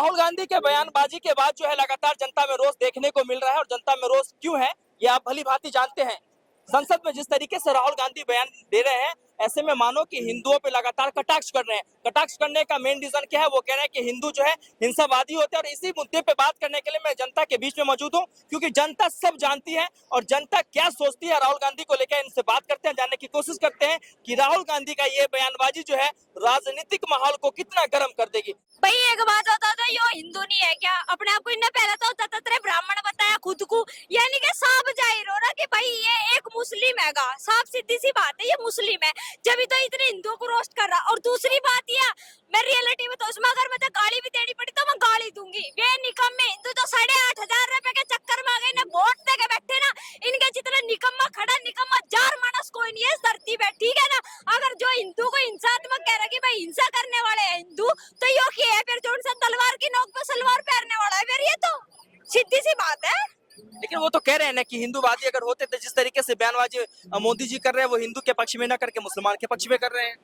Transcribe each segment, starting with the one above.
राहुल गांधी के बयानबाजी के बाद जो है लगातार जनता में रोष देखने को मिल रहा है और जनता में रोष क्यों है ये आप भली भांति जानते हैं। संसद में जिस तरीके से राहुल गांधी बयान दे रहे हैं ऐसे में मानो कि हिंदुओं पे लगातार कटाक्ष कर रहे हैं। कटाक्ष करने का मेन रीजन क्या है, वो कह रहे हैं कि हिंदू जो है हिंसावादी होते हैं। और इसी मुद्दे पे बात करने के लिए मैं जनता के बीच में मौजूद हूँ, क्योंकि जनता सब जानती है और जनता क्या सोचती है राहुल गांधी को लेकर। इनसे बात करते हैं, जानने की कोशिश करते हैं कि राहुल गांधी का ये बयानबाजी जो है राजनीतिक माहौल को कितना गर्म कर देगी। भाई एक बात होता था, यो हिंदू नहीं है क्या? अपने आप को इनने पहले तो दत्तात्रेय ब्राह्मण बताया खुद को, यानी कि साफ जाहिर हो रहा कि भाई ये एक मुस्लिम हैगा। साफ सीधी सी बात है, ये मुस्लिम है, जब तो इतने हिंदुओं को रोस्ट कर रहा। और दूसरी बात यह, मैं रियलिटी में तो उसमें अगर मुझे गाली भी देनी पड़ी तो मैं गाली दूंगी। वे निकम्मे हिंदू तो 8,500 रुपए के चक्कर में आ गए, वोट दे के बैठे ना। इनके जितना निकम्मा खड़ा निकम्मा जार मानस कोई नहीं है इस धरती पे, ठीक है ना। अगर जो हिंदू को हिंसात्मक कह रहा कि भाई हिंसा करने वाले हैं हिंदू, तो यो क्या है फिर? जो उनसे तलवार की नोक पे सलवार पहनने वाला है फिर? ये तो सीधी सी बात है। लेकिन वो तो कह रहे हैं ना कि हिंदूवादी अगर होते तो जिस तरीके से बयानबाजी मोदी जी कर रहे हैं वो हिंदू के पक्ष में न करके मुसलमान के पक्ष में कर रहे हैं।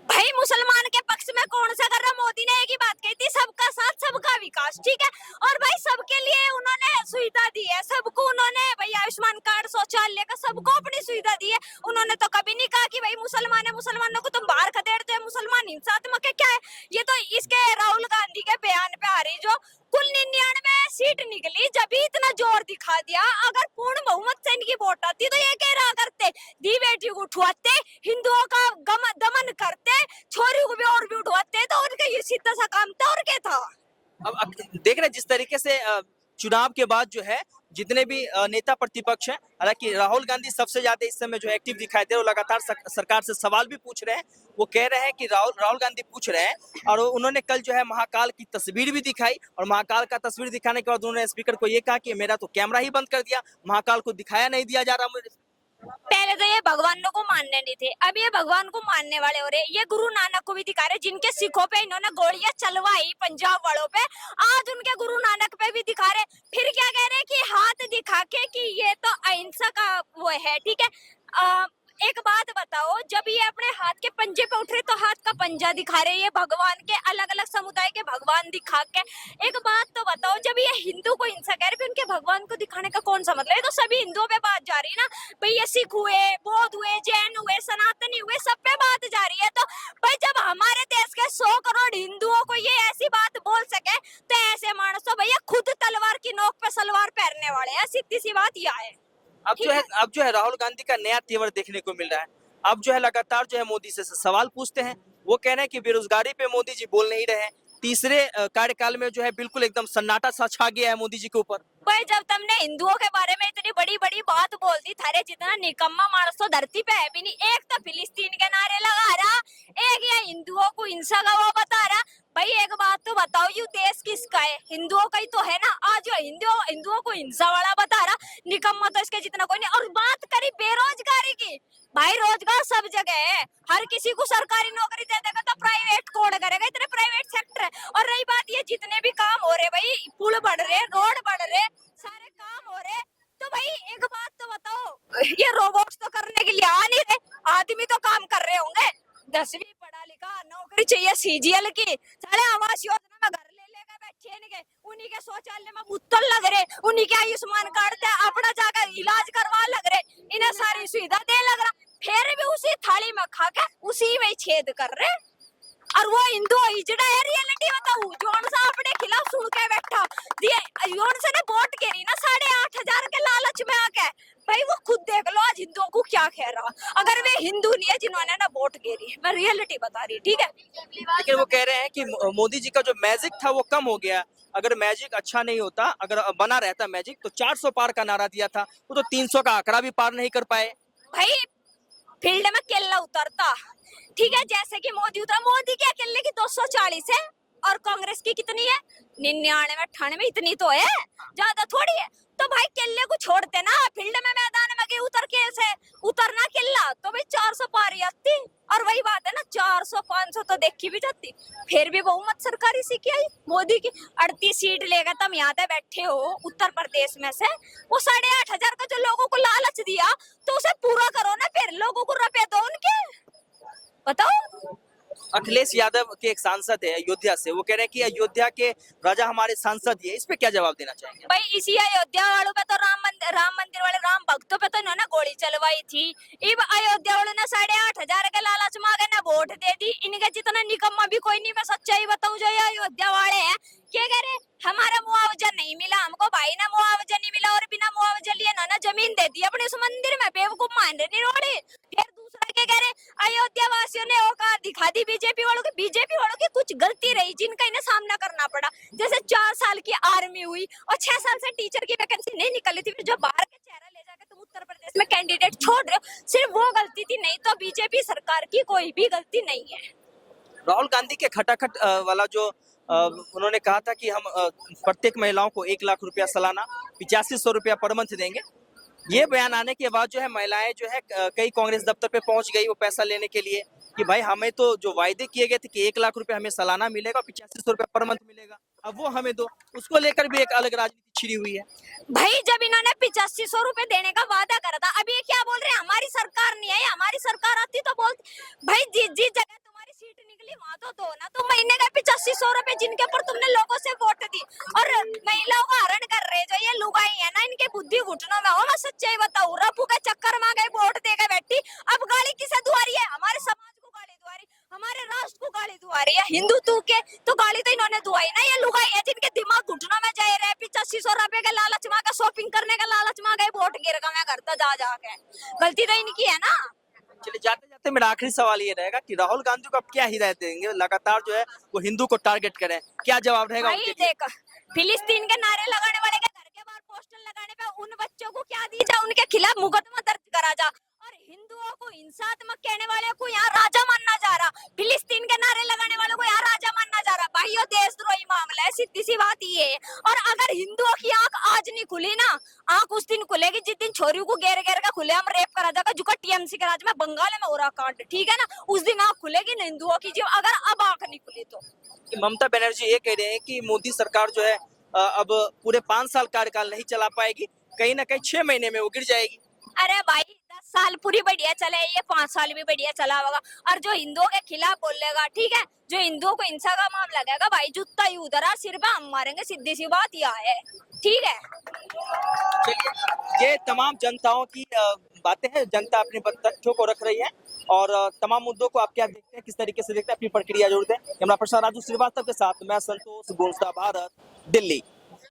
भाई मुसलमान के पक्ष में कौन सा कर रहा? मोदी ने एक ही बात कही थी, सबका साथ सबका विकास, ठीक है। और भाई सबके लिए उन्होंने सुविधा दी है, सबको उन्होंने भाई आयुष्मान कार्ड शौचालय का सबको अपनी सुविधा दी है। उन्होंने तो कभी नहीं कहा कि भाई मुसलमान है, मुसलमानों को तुम बाहर खदेड़ते हैं, मुसलमान हिंसात्मक है, क्या है? ये तो इसके राहुल गांधी के बयान पे आ रही। जो कुल 99 सीट निकली, जब भी इतना जोर दिखा दिया, अगर पूर्ण बहुमत से इनकी वोट आती तो ये कह रहा करते दी बेटी को उठवाते, हिंदुओं का दमन करते, छोरी को भी और भी उठवाते, तो उनका ये सीधा सा काम था और क्या था। अब देख रहे जिस तरीके से चुनाव के बाद जो है जितने भी नेता प्रतिपक्ष हैं, हालांकि राहुल गांधी सबसे ज्यादा इस समय जो एक्टिव दिखाई दे रहे, वो लगातार सरकार से सवाल भी पूछ रहे हैं। वो कह रहे हैं कि राहुल गांधी पूछ रहे हैं, और उन्होंने कल जो है महाकाल की तस्वीर भी दिखाई, और महाकाल का तस्वीर दिखाने के बाद उन्होंने स्पीकर को ये कहा कि मेरा तो कैमरा ही बंद कर दिया, महाकाल को दिखाया नहीं दिया जा रहा मुझे। पहले तो ये भगवान को मानने नहीं थे, अब ये भगवान को मानने वाले हो रहे। ये गुरु नानक को भी दिखा रहे, जिनके सिखों पे इन्होंने गोलियां चलवाई पंजाब वालों पे, आज उनके गुरु नानक पे भी दिखा रहे। फिर क्या कह रहे कि हाथ दिखा के कि ये तो अहिंसा का वो है, ठीक है। एक बात बताओ, जब ये अपने हाथ के पंजे पे उठ रहे तो हाथ का पंजा दिखा रहे, ये भगवान के अलग अलग समुदाय के भगवान दिखा के। एक बात तो बताओ, जब ये हिंदू को हिंसा कह रहे, उनके भगवान को दिखाने का कौन सा मतलब है? तो सभी हिंदुओं पे बात जा रही है ना भाई, ये सिख हुए, बौद्ध हुए, जैन हुए, सनातनी हुए, सब पे बात जा रही है। तो भाई जब हमारे देश के 100 करोड़ हिंदुओं को ये ऐसी बात बोल सके, तो ऐसे मानस तो भैया खुद तलवार की नोक पे सलवार पहनने वाले हैं, सीधी सी बात यह है। अब जो है राहुल गांधी का नया तेवर देखने को मिल रहा है। अब जो है लगातार जो है मोदी से सवाल पूछते हैं। वो कह रहे हैं कि बेरोजगारी पे मोदी जी बोल नहीं रहे हैं। तीसरे कार्यकाल में जो है बिल्कुल एकदम सन्नाटा सा छा गया है मोदी जी के ऊपर। भाई जब तुमने हिंदुओं के बारे में इतनी बड़ी बड़ी बात बोल दी, थारे जितना निकम्मा मानस तो धरती पे है भी नहीं। एक तो फिलिस्तीन के नारे लगा रहा, एक ये हिंदुओं को हिंसा का वो बता रहा। भाई एक बात तो बताओ, यू देश किसका है? हिंदुओं का ही तो है ना। आज जो हिंदुओं को हिंसा वाला बता रहा, निकम्मा तो इसके जितना कोई नहीं। और बात करी बेरोजगारी की, भाई रोजगार सब जगह है, हर किसी को सरकारी नौकरी दे देगा तो प्राइवेट कौन करेगा? इतने प्राइवेट सेक्टर है। और रही बात ये जितने भी काम हो रहे, भाई पुल बढ़ रहे, रोड बढ़ रहे, सारे काम हो रहे, तो भाई एक बात तो बताओ, ये रोबोट्स तो करने के लिए आ नहीं रहे, आदमी तो काम कर रहे होंगे। 10वीं पढ़ा लिखा नौकरी चाहिए सीजीएल की, सारे आवास योजना में घर ले लेकर बैठे इनके, उन्हीं के शौचालय में मुत्तल लग रहे, उन्हीं के आयुष्मान कार्ड से अपना जाकर इलाज करवा लग रहे, इन्हें सारी सुविधा दे लग रहा, फिर भी उसी थाली में खा के उसी में छेद कर रहे। और वो हिंदू हिजड़ा है, रियलिटी बताऊं, जोन सा अपने खिलाफ सुन के बैठा दिए, जोन से ने वोट गिरी ना 8,500 के लालच में आके। भाई वो खुद देख लो आज हिंदुओं को क्या कह रहा, अगर वे हिंदू नहीं है जिन्होंने ना वोट गिरी। मैं रियलिटी बता रही, ठीक है। लेकिन वो कह रहे हैं कि मोदी जी का जो मैजिक था वो कम हो गया। अगर मैजिक अच्छा नहीं होता, अगर बना रहता मैजिक, तो 400 पार का नारा दिया था, वो तो 300 का आंकड़ा भी पार नहीं कर पाए। भाई फील्ड में केला उतरता, ठीक है, जैसे कि मोदी उतरा, मोदी के अकेले की 240 है और कांग्रेस की कितनी है? 99 98, इतनी तो है, ज्यादा थोड़ी है। तो भाई केले को छोड़ते ना, फील्ड में मैदान में गए उतर के से उतरना केला, तो भाई 400 पार ही आती। और वही बात है ना, 400 500 तो देखी भी जाती, फिर भी बहुमत सरकारी सी क्या मोदी की 38 सीट लेकर तुम यहाँ पे बैठे हो उत्तर प्रदेश में से, वो 8,500 का जो लोगों को लालच दिया, तो उसे पूरा करो ना, फिर लोगों को रुपए दो उनके, बताओ। अखिलेश यादव के एक सांसद है अयोध्या से, वो कह रहे हैं कि अयोध्या के राजा हमारे सांसद ही है। इस पे क्या जवाब देना चाहेंगे? भाई इसी अयोध्या वालों पे तो राम मंदिर वाले राम भक्तों पे तो इन्होंने गोली चलवाई थी। इब अयोध्या वालों ने 8,500 के लालच मांगे ना वोट दे दी। इनके जितना निकम्मा भी कोई नहीं। मैं सच्चाई बताऊं, जो ये अयोध्या वाले हैं क्या कह रहे, हमारा मुआवजा नहीं मिला हमको, भाई ना मुआवजा नहीं मिला और बिना मुआवजा लिए ना जमीन दे दी अपने उस मंदिर में। बेवकूफ मान रहे नहीं रोड़े। फिर दूसरा क्या कह रहे, अयोध्या वासियों ने औकात दिखा दी बीजेपी वालों की। बीजेपी वालों की कुछ गलती रही जिनका इन्हें सामना करना पड़ा। जैसे 4 साल की आर्मी हुई और 6 साल से टीचर की वैकेंसी नहीं निकली थी। फिर जो बाहर के चेहरा ले जाकर तुम उत्तर प्रदेश में कैंडिडेट छोड़ रहे हो, सिर्फ वो गलती थी, नहीं तो बीजेपी सरकार की कोई भी गलती नहीं है। राहुल गांधी के खटाखट वाला जो उन्होंने कहा था कि हम प्रत्येक महिलाओं को 1 लाख रुपया सालाना 8500 रुपया पर मंथ देंगे। ये बयान आने के बाद जो है महिलाएं जो है कई कांग्रेस दफ्तर पे पहुंच गई वो पैसा लेने के लिए कि भाई हमें तो जो वायदे किए गए थे कि 1 लाख रुपया हमें सालाना मिलेगा, 8500 रुपया पर मंथ मिलेगा, अब वो हमें दो। उसको लेकर भी एक अलग राजनीति छिड़ी हुई है। भाई जब इन्होंने 8500 रुपए देने का वादा करा था, अभी ये क्या बोल रहे हैं, हमारी सरकार नहीं है, हमारी सरकार आती तो बोलती। भाई जिस जगह तुम्हारी सीट निकली वहां तो दो ना। तुम महीने का 8500 रुपए जिनके ऊपर तुमने लोगों से वोट दी और महिलाओं का हरण कर रहे, जो ये लुगाई है ना, इनके बुद्धि घुटनों में हो। मैं सच्चाई बताऊं, रफू के चक्कर में गए वोट दे के बैठी, अब गाली किसे दुआरी है, हमारे समाज को गाली दुआरी, हमारे राष्ट्र को गाली दुआरी है। हिंदुत्व के तो गाली तो इन्होंने दुआई ना, ये लुगाई है जिनके दिमाग घुटनों में जा रहे। 8500 रुपए के लालच में का शॉपिंग करने का लालच में गए वोट गिर का मैं करता जा जाके। गलती तो इनकी है ना। चलिए जाते जाते मेरा आखिरी सवाल ये रहेगा कि राहुल गांधी को आप क्या हिदायत देंगे, लगातार जो है वो हिंदू को टारगेट करें, क्या जवाब रहेगा भाई उनके लिए? देख, फिलिस्तीन के नारे लगाने वाले के घर के बाहर पोस्टर लगाने पे उन बच्चों को क्या दी जा, उनके खिलाफ मुकदमा दर्ज करा जा। और हिंदुओं को हिंसात्मक कहने वाले को यहाँ राजा मानना जा रहा, फिलिस्तीन के नारे लगाने वालों को यहाँ राजा मानना जा रहा। भाई ये देशद्रोही मामला है, सीधी सी बात ये है। और अगर हिंदुओं की आंख आज नहीं खुली ना, आंख उस दिन खुलेगी जिस दिन छोरियों को घेर घेर का खुले हम रेप करा जाएगा, जो का टीएमसी के राज में बंगाल में हो रहा कांड, ठीक है ना, उस दिन आंख खुलेगी ना हिंदुओं की। जो अगर अब आंख नहीं खुली तो ममता बनर्जी ये कह रहे हैं कि मोदी सरकार जो है अब पूरे 5 साल कार्यकाल नहीं चला पाएगी, कहीं ना कहीं 6 महीने में वो गिर जाएगी। अरे भाई 10 साल पूरी बढ़िया चले, ये 5 साल भी बढ़िया चला होगा। और जो हिंदुओं के खिलाफ बोलेगा, ठीक है, जो हिंदुओं को हिंसा का मामला लगेगा, भाई जूता ही उधर सिर पे हम मारेंगे, सीधी सी बात यह है, ठीक है। चलिए ये तमाम जनताओं की बातें हैं, जनता अपने तथ्यों को रख रही है और तमाम मुद्दों को आप क्या देखते हैं, किस तरीके से देखते हैं, अपनी प्रतिक्रिया जरूर दें। कैमरा पर्सन राजू श्रीवास्तव के साथ मैं संतोष गोंसा, भारत, दिल्ली।